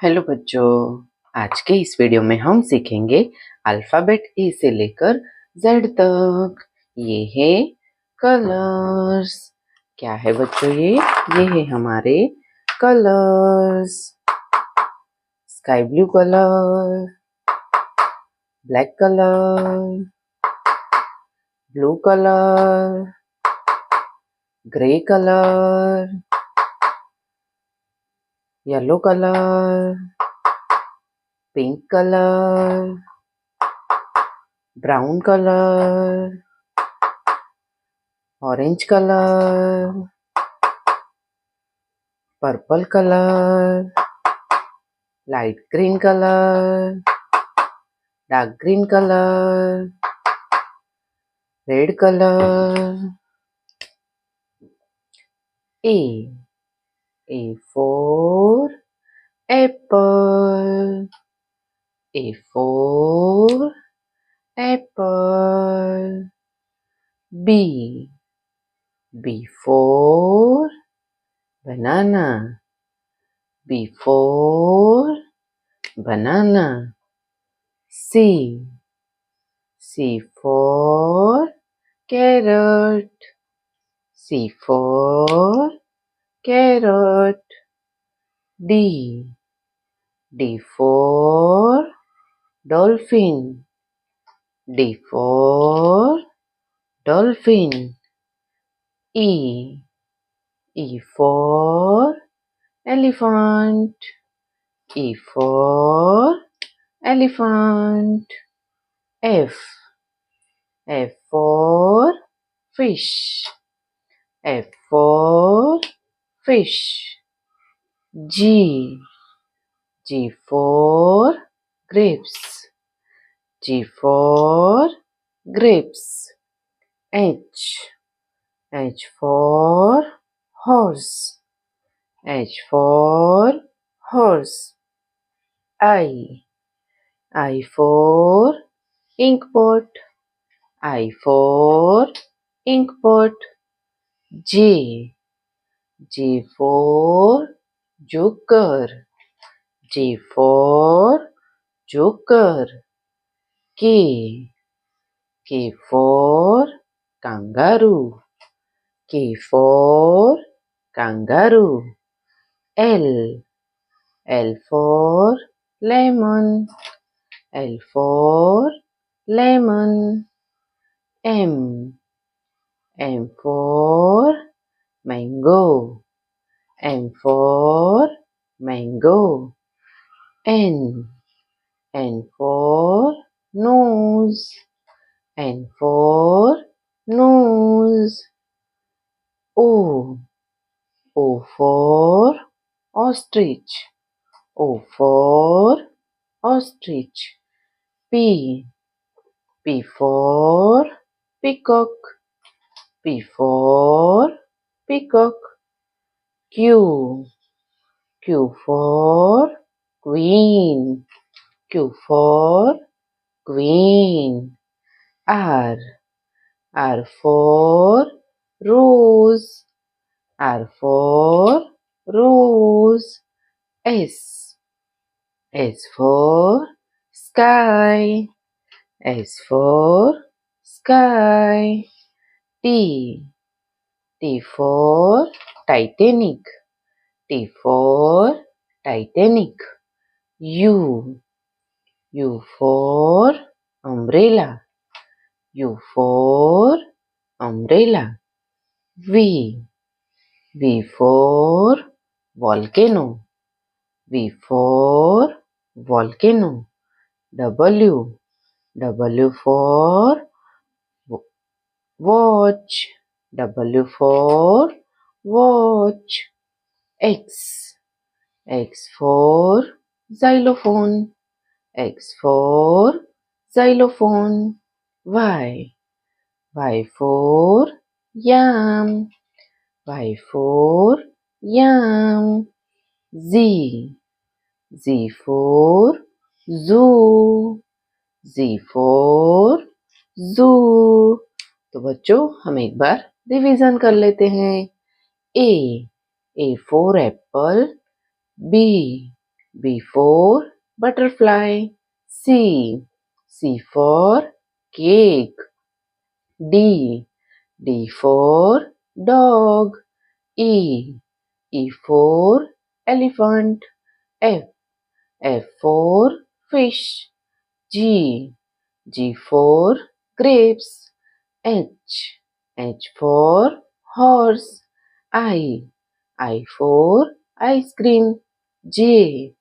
Hello बच्चों, आज के इस वीडियो में हम सीखेंगे अल्फ़ाबेट ए से लेकर जेड तक। ये है कलर्स। क्या है बच्चों ये है हमारे colours. Sky blue colour, black colour, blue colour, grey colour, yellow colour, pink colour, brown colour, orange colour, purple colour, light green colour, dark green colour, red colour. A for apple. A for apple. B for banana. B for banana. C for carrot. C for carrot. D for dolphin. D for dolphin. E for elephant. E for elephant. F for fish. F for fish. G for grapes. G for grapes. H for horse. H for horse. I for ink pot. I for ink pot. J for joker. J for joker. K for kangaroo. K for kangaroo. L for lemon. L for lemon. M for mango. M for mango. N for nose. N for nose. O for ostrich. O for ostrich. P for peacock. P for peacock. Q for queen. Q for queen. R for rose. R for rose. S for sky. S for sky. T for Titanic. T for Titanic. U for umbrella. U for umbrella. V for volcano. V for volcano. W for watch. W for watch. X for xylophone. X for xylophone. Y for yam. Y for yam. Z for zoo. Z for zoo. तो बच्चों हम एक बार revision कर लेते हैं। A for apple. B B for butterfly. C. C for cake. D. D for dog. E. E for elephant. F. F for fish. G. G for grapes. H. H for horse. I. I for ice cream. J.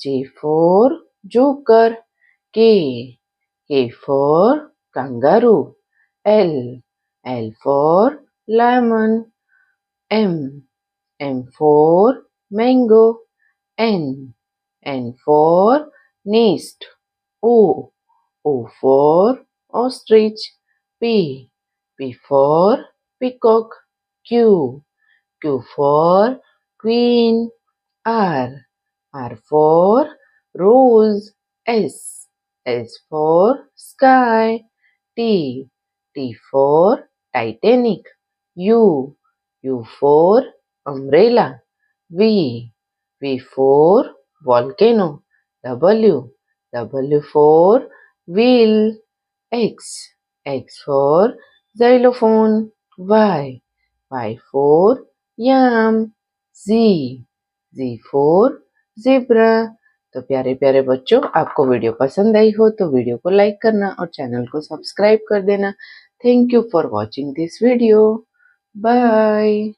J for joker. K. K for kangaroo. L. L for lemon. M. M for mango. N. N for nest. O. O for ostrich. P. P for peacock. Q. Q for queen. R. R for rose. S. S for sky. T. T for Titanic. U. U for umbrella. V. V for volcano. W. W for wheel. X. X for xylophone. Y. Y for yam. Z. Z for zebra। तो प्यारे प्यारे बच्चों, आपको video पसंद आई हो तो video को like करना और चैनल को सब्सक्राइब कर देना। Thank you for watching this video. Bye.